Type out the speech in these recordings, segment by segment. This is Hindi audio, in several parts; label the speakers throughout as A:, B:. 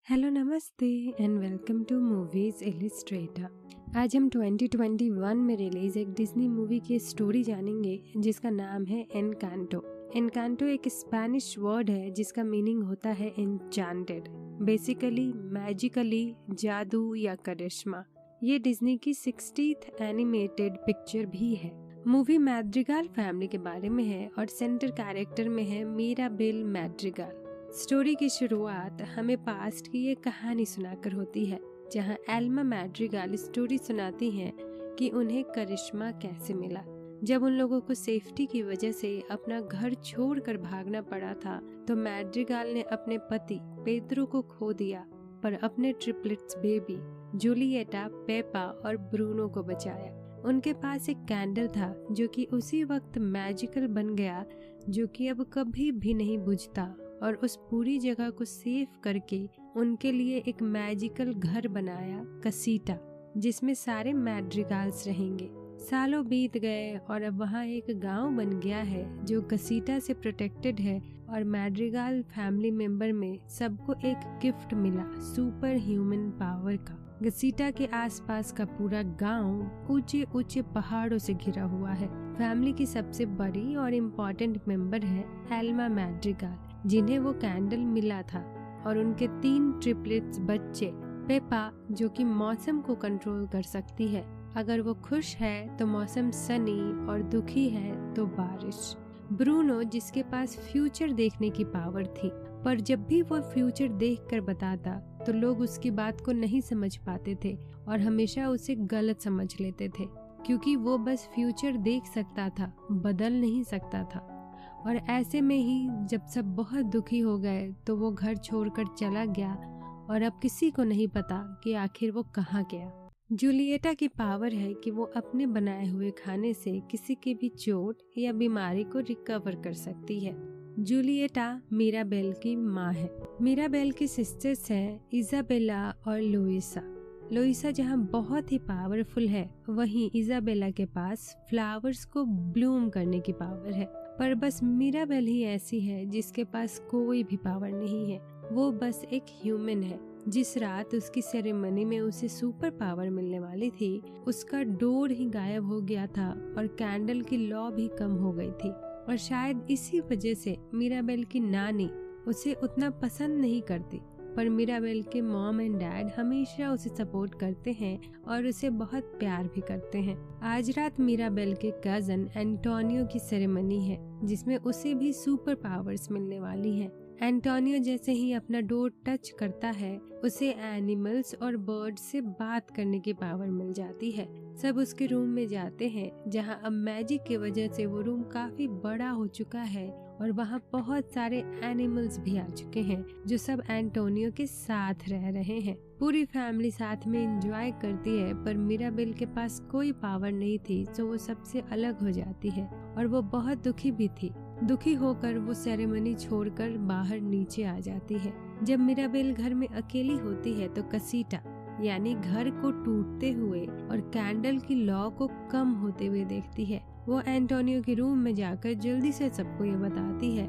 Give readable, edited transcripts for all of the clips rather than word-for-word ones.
A: हेलो नमस्ते and welcome to movies illustrator. आज हम 2021 में रिलीज एक डिज्नी मूवी की स्टोरी जानेंगे जिसका नाम है एनकांटो। एनकांटो एक स्पेनिश वर्ड है जिसका मीनिंग होता है एन्चांटेड, बेसिकली मैजिकली, जादू या करिश्मा। ये डिज्नी की 60th एनिमेटेड पिक्चर भी है। मूवी मैड्रिगाल फैमिली के बारे में है और सेंटर कैरेक्टर में है मिराबेल मैड्रिगाल। स्टोरी की शुरुआत हमें पास्ट की एक कहानी सुनाकर होती है, जहां एल्मा मैड्रिगाल स्टोरी सुनाती हैं कि उन्हें करिश्मा कैसे मिला। जब उन लोगों को सेफ्टी की वजह से अपना घर छोड़कर भागना पड़ा था, तो मैड्रिगाल ने अपने पति पेड्रो को खो दिया, पर अपने ट्रिपलेट्स बेबी जूलिएटा, पेपा और ब्रूनो को बचाया। उनके पास एक कैंडल था जो कि उसी वक्त मैजिकल बन गया, जो कि अब कभी भी नहीं बुझता, और उस पूरी जगह को सेफ करके उनके लिए एक मैजिकल घर बनाया, कसीटा, जिसमें सारे मैड्रिगाल्स रहेंगे। सालों बीत गए और अब वहाँ एक गांव बन गया है जो कसीटा से प्रोटेक्टेड है, और मैड्रिगाल फैमिली मेंबर में सबको एक गिफ्ट मिला, सुपर ह्यूमन पावर का। कसीटा के आसपास का पूरा गांव ऊंचे ऊंचे पहाड़ों से घिरा हुआ है। फैमिली की सबसे बड़ी और इम्पोर्टेंट मेंबर है एल्मा मैड्रिगाल, जिन्हें वो कैंडल मिला था, और उनके 3 ट्रिपलेट्स बच्चे, पेपा जो कि मौसम को कंट्रोल कर सकती है, अगर वो खुश है तो मौसम सनी और दुखी है तो बारिश, ब्रूनो जिसके पास फ्यूचर देखने की पावर थी, पर जब भी वो फ्यूचर देखकर बताता तो लोग उसकी बात को नहीं समझ पाते थे और हमेशा उसे गलत समझ लेते थे, क्योंकि वो बस फ्यूचर देख सकता था, बदल नहीं सकता था। और ऐसे में ही जब सब बहुत दुखी हो गए तो वो घर छोड़कर चला गया, और अब किसी को नहीं पता कि आखिर वो कहाँ गया। जूलिएटा की पावर है कि वो अपने बनाए हुए खाने से किसी की भी चोट या बीमारी को रिकवर कर सकती है। जूलिएटा मिराबेल की माँ है। मिराबेल की सिस्टर्स हैं इजाबेला और लुइसा। लुइसा जहाँ बहुत ही पावरफुल है, वहीं इजाबेला के पास फ्लावर्स को ब्लूम करने की पावर है। पर बस मिराबेल ही ऐसी है जिसके पास कोई भी पावर नहीं है। वो बस एक ह्यूमन है। जिस रात उसकी सेरेमनी में उसे सुपर पावर मिलने वाली थी, उसका डोर ही गायब हो गया था और कैंडल की लौ भी कम हो गई थी, और शायद इसी वजह से मिराबेल की नानी उसे उतना पसंद नहीं करती। पर मिराबेल के मॉम एंड डैड हमेशा उसे सपोर्ट करते हैं और उसे बहुत प्यार भी करते हैं। आज रात मिराबेल के कजन एंटोनियो की सेरेमनी है, जिसमें उसे भी सुपर पावर्स मिलने वाली हैं। एंटोनियो जैसे ही अपना डोर टच करता है, उसे एनिमल्स और बर्ड्स से बात करने की पावर मिल जाती है। सब उसके रूम में जाते हैं, जहां अब मैजिक की वजह से वो रूम काफी बड़ा हो चुका है, और वहां बहुत सारे एनिमल्स भी आ चुके हैं जो सब एंटोनियो के साथ रह रहे हैं। पूरी फैमिली साथ में एंजॉय करती है, पर मिराबेल के पास कोई पावर नहीं थी, तो वो सबसे अलग हो जाती है, और वो बहुत दुखी भी थी। दुखी होकर वो सेरेमनी छोड़कर बाहर नीचे आ जाती है। जब मिराबेल घर में अकेली होती है तो कसीटा यानी घर को टूटते हुए और कैंडल की लौ को कम होते हुए देखती है। वो एंटोनियो के रूम में जाकर जल्दी से सबको ये बताती है,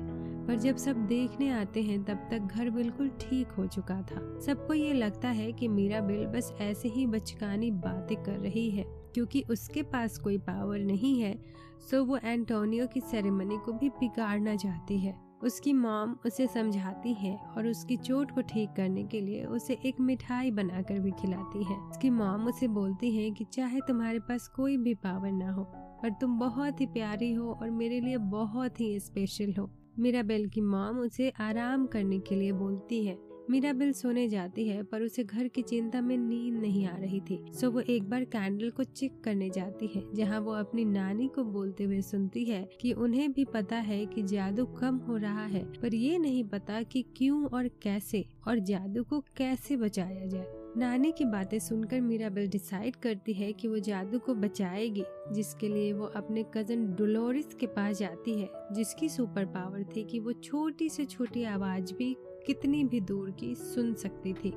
A: पर जब सब देखने आते हैं तब तक घर बिल्कुल ठीक हो चुका था। सबको ये लगता है कि मिराबेल बस ऐसे ही बचकानी बातें कर रही है, क्योंकि उसके पास कोई पावर नहीं है, सो वो एंटोनियो की सेरेमनी को भी बिगाड़ना चाहती है। उसकी मॉम उसे समझाती है और उसकी चोट को ठीक करने के लिए उसे एक मिठाई बनाकर भी खिलाती है। उसकी मॉम उसे बोलती है कि चाहे तुम्हारे पास कोई भी पावर ना हो, पर तुम बहुत ही प्यारी हो और मेरे लिए बहुत ही स्पेशल हो। मिराबेल की मॉम उसे आराम करने के लिए बोलती है। मिराबेल सोने जाती है, पर उसे घर की चिंता में नींद नहीं आ रही थी, सो वो एक बार कैंडल को चेक करने जाती है, जहां वो अपनी नानी को बोलते हुए सुनती है कि उन्हें भी पता है कि जादू कम हो रहा है, पर ये नहीं पता कि क्यों और कैसे, और जादू को कैसे बचाया जाए। नानी की बातें सुनकर मिराबेल डिसाइड करती है कि वो जादू को बचाएगी, जिसके लिए वो अपने कजन डोलोरिस के पास जाती है, जिसकी सुपर पावर थी कि वो छोटी से छोटी आवाज भी कितनी भी दूर की सुन सकती थी।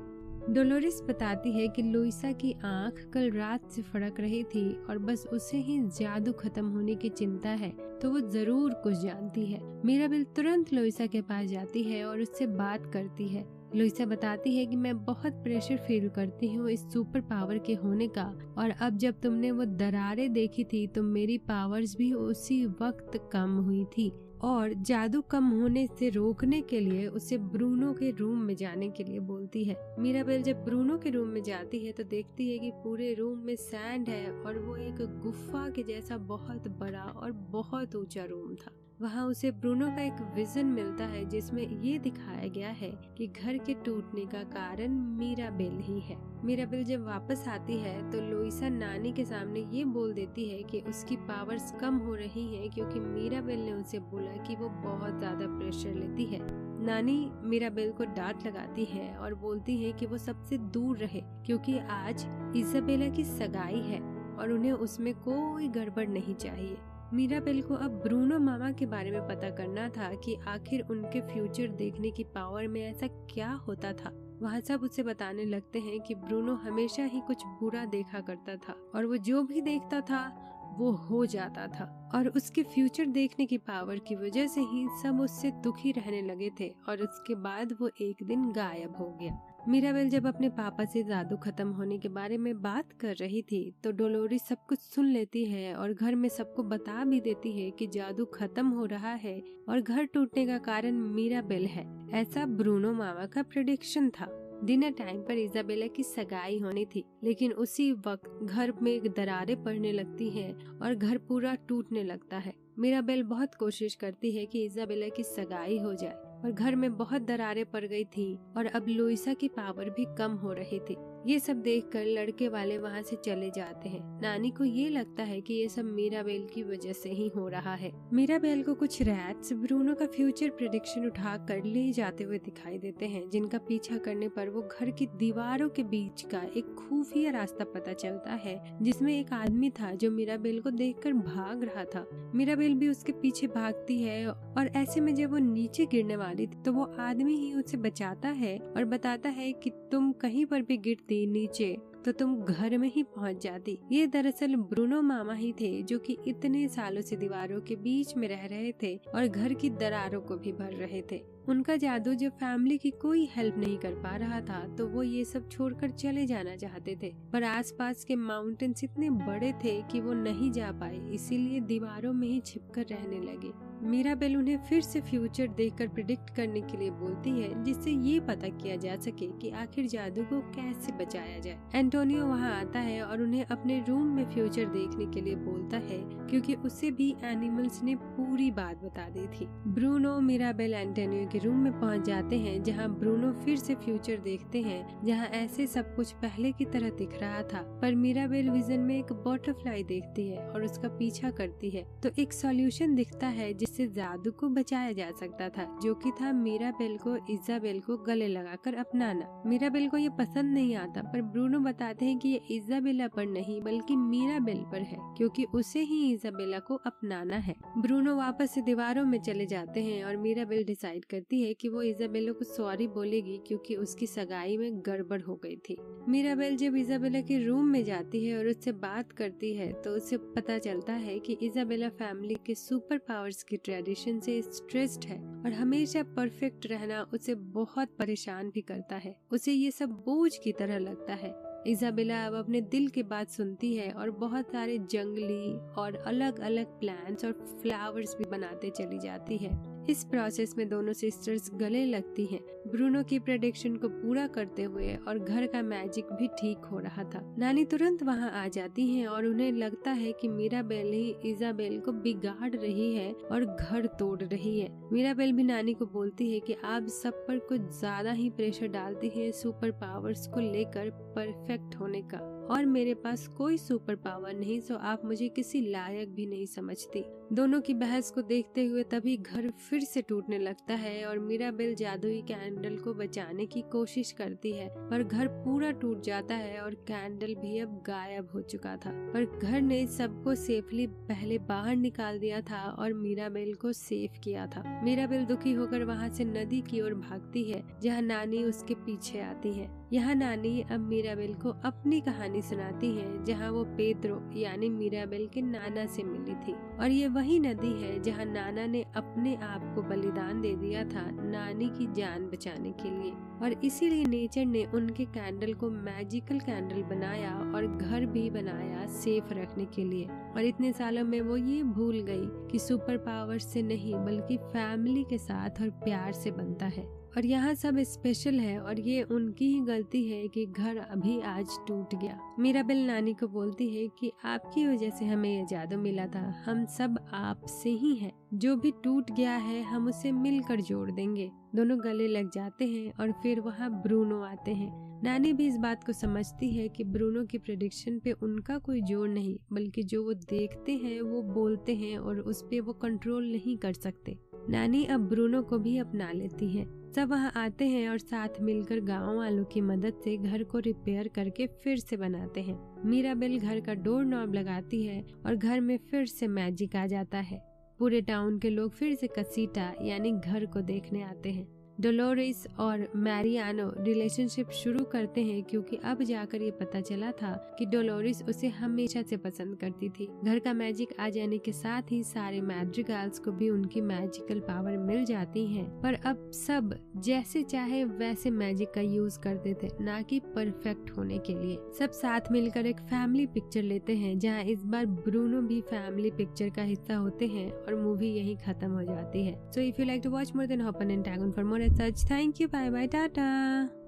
A: डोलोरिस बताती है कि लुइसा की आंख कल रात से फड़क रही थी और बस उसे ही जादू खत्म होने की चिंता है, तो वो जरूर कुछ जानती है। मिराबेल तुरंत लुइसा के पास जाती है और उससे बात करती है। लुइसा बताती है कि मैं बहुत प्रेशर फील करती हूँ इस सुपर पावर के होने का, और अब जब तुमने वो दरारें देखी थी तो मेरी पावर्स भी उसी वक्त कम हुई थी, और जादू कम होने से रोकने के लिए उसे ब्रूनो के रूम में जाने के लिए बोलती है। मिराबेल जब ब्रूनो के रूम में जाती है तो देखती है कि पूरे रूम में सैंड है और वो एक गुफा के जैसा बहुत बड़ा और बहुत ऊंचा रूम था। वहाँ उसे ब्रूनो का एक विजन मिलता है जिसमें ये दिखाया गया है कि घर के टूटने का कारण मिराबेल ही है। मिराबेल जब वापस आती है तो लुइसा नानी के सामने ये बोल देती है कि उसकी पावर्स कम हो रही हैं क्योंकि मिराबेल ने उसे बोला कि वो बहुत ज्यादा प्रेशर लेती है। नानी मिराबेल को डांट लगाती है और बोलती है कि वो सबसे दूर रहे क्योंकि आज इजाबेला की सगाई है और उन्हें उसमें कोई गड़बड़ नहीं चाहिए। मिराबेल को अब ब्रूनो मामा के बारे में पता करना था कि आखिर उनके फ्यूचर देखने की पावर में ऐसा क्या होता था। वहाँ सब उसे बताने लगते हैं कि ब्रूनो हमेशा ही कुछ बुरा देखा करता था और वो जो भी देखता था वो हो जाता था, और उसके फ्यूचर देखने की पावर की वजह से ही सब उससे दुखी रहने लगे थे, और उसके बाद वो एक दिन गायब हो गया। मिराबेल जब अपने पापा से जादू खत्म होने के बारे में बात कर रही थी तो डोलोरिस सब कुछ सुन लेती है और घर में सबको बता भी देती है कि जादू खत्म हो रहा है और घर टूटने का कारण मिराबेल है। ऐसा ब्रूनो मामा का प्रेडिक्शन था। डिनर टाइम पर इजाबेला की सगाई होनी थी, लेकिन उसी वक्त घर में दरारें पड़ने लगती हैं और घर पूरा टूटने लगता है। मिराबेल बहुत कोशिश करती है कि इजाबेला की सगाई हो जाए, और घर में बहुत दरारें पड़ गई थी और अब लुइसा की पावर भी कम हो रही थी। ये सब देखकर लड़के वाले वहाँ से चले जाते हैं। नानी को ये लगता है कि ये सब मिराबेल की वजह से ही हो रहा है। मिराबेल को कुछ रैट्स ब्रूनो का फ्यूचर प्रेडिक्शन उठा कर ले जाते हुए दिखाई देते हैं, जिनका पीछा करने पर वो घर की दीवारों के बीच का एक खुफिया रास्ता पता चलता है जिसमें एक आदमी था जो मिराबेल को देखकर भाग रहा था। मिराबेल भी उसके पीछे भागती है और ऐसे में जब वो नीचे गिरने वाली थी तो वो आदमी ही उसे बचाता है और बताता है कि तुम कहीं पर भी गिरती नीचे तो तुम घर में ही पहुंच जाती। ये दरअसल ब्रूनो मामा ही थे जो कि इतने सालों से दीवारों के बीच में रह रहे थे और घर की दरारों को भी भर रहे थे। उनका जादू जब फैमिली की कोई हेल्प नहीं कर पा रहा था तो वो ये सब छोड़कर चले जाना चाहते थे, पर आसपास के माउंटेन्स इतने बड़े थे कि वो नहीं जा पाए, इसीलिए दीवारों में ही छिपकर रहने लगे। मिराबेल उन्हें फिर से फ्यूचर देखकर प्रिडिक्ट करने के लिए बोलती है जिससे ये पता किया जा सके कि आखिर जादू को कैसे बचाया जाए। एंटोनियो वहाँ आता है और उन्हें अपने रूम में फ्यूचर देखने के लिए बोलता है क्योंकि उसे भी एनिमल्स ने पूरी बात बता दी थी। ब्रूनो मिराबेल एंटोनियो के रूम में पहुँच जाते हैं जहाँ ब्रूनो फिर से फ्यूचर देखते हैं जहाँ ऐसे सब कुछ पहले की तरह दिख रहा था, पर मिराबेल विजन में एक बटरफ्लाई देखती है और उसका पीछा करती है तो एक सॉल्यूशन दिखता है जिससे जादू को बचाया जा सकता था, जो कि था मिराबेल को इजाबेल को गले लगाकर अपनाना। मिराबेल को ये पसंद नहीं आता, पर ब्रूनो बताते हैं कि ये इजाबेला पर नहीं बल्कि मिराबेल पर है क्योंकि उसे ही इजाबेला को अपनाना है। ब्रूनो वापस से दीवारों में चले जाते हैं और मिराबेल डिसाइड करती है कि वो इजाबेला को सॉरी बोलेगी क्योंकि उसकी सगाई में गड़बड़ हो गई थी। मिराबेल जब इजाबेला के रूम में जाती है और उससे बात करती है तो उसे पता चलता है कि इजाबेला फैमिली के सुपर पावर्स की ट्रेडिशन से स्ट्रेस्ड है और हमेशा परफेक्ट रहना उसे बहुत परेशान भी करता है। उसे ये सब बोझ की तरह लगता है। इजाबेला अब अपने दिल की बात सुनती है और बहुत सारे जंगली और अलग अलग प्लांट्स और फ्लावर्स भी बनाते चली जाती है। इस प्रोसेस में दोनों सिस्टर्स गले लगती हैं, ब्रूनो की प्रेडिक्शन को पूरा करते हुए, और घर का मैजिक भी ठीक हो रहा था। नानी तुरंत वहां आ जाती हैं और उन्हें लगता है कि मिराबेल ही इजाबेल को बिगाड़ रही है और घर तोड़ रही है। मिराबेल भी नानी को बोलती है कि आप सब पर कुछ ज्यादा ही प्रेशर डालती है सुपर पावर्स को लेकर परफेक्ट होने का, और मेरे पास कोई सुपर पावर नहीं, सो आप मुझे किसी लायक भी नहीं समझती। दोनों की बहस को देखते हुए तभी घर फिर से टूटने लगता है और मिराबेल जादुई कैंडल को बचाने की कोशिश करती है, पर घर पूरा टूट जाता है और कैंडल भी अब गायब हो चुका था। पर घर ने सबको सेफली पहले बाहर निकाल दिया था और मिराबेल को सेफ किया था। मिराबेल दुखी होकर वहाँ से नदी की ओर भागती है जहाँ नानी उसके पीछे आती है। यहाँ नानी अब मिराबेल को अपनी कहानी कहानी सुनाती है जहाँ वो पेद्रो यानी मिराबेल के नाना से मिली थी, और ये वही नदी है जहाँ नाना ने अपने आप को बलिदान दे दिया था नानी की जान बचाने के लिए, और इसीलिए नेचर ने उनके कैंडल को मैजिकल कैंडल बनाया और घर भी बनाया सेफ रखने के लिए। और इतने सालों में वो ये भूल गई कि सुपर पावर से नहीं बल्कि फैमिली के साथ और प्यार से बनता है। और यहाँ सब स्पेशल है और ये उनकी ही गलती है कि घर अभी आज टूट गया। मिराबेल नानी को बोलती है कि आपकी वजह से हमें ये जादू मिला था, हम सब आपसे ही हैं, जो भी टूट गया है हम उसे मिलकर जोड़ देंगे। दोनों गले लग जाते हैं और फिर वहाँ ब्रूनो आते हैं। नानी भी इस बात को समझती है कि ब्रूनो की प्रेडिक्शन पे उनका कोई जोर नहीं, बल्कि जो वो देखते हैं वो बोलते हैं और उस पे वो कंट्रोल नहीं कर सकते। नानी अब ब्रूनो को भी अपना लेती है। सब वहाँ आते हैं और साथ मिलकर गांव वालों की मदद से घर को रिपेयर करके फिर से बनाते हैं। मिराबेल घर का डोर नॉब लगाती है और घर में फिर से मैजिक आ जाता है। पूरे टाउन के लोग फिर से कसीटा यानी घर को देखने आते हैं। डोलोरेस और मैरियानो रिलेशनशिप शुरू करते हैं क्योंकि अब जाकर ये पता चला था कि डोलोरेस उसे हमेशा से पसंद करती थी। घर का मैजिक आ जाने के साथ ही सारे मैड्रिगल्स को भी उनकी मैजिकल पावर मिल जाती है, पर अब सब जैसे चाहे वैसे मैजिक का यूज करते थे, ना कि परफेक्ट होने के लिए। सब साथ मिलकर एक फैमिली पिक्चर लेते हैं जहाँ इस बार ब्रूनो भी फैमिली पिक्चर का हिस्सा होते हैं और मूवी यही खत्म हो जाती है। So if you like to watch more then hop on and tag on for more as such. Thank you. Bye bye. Tata.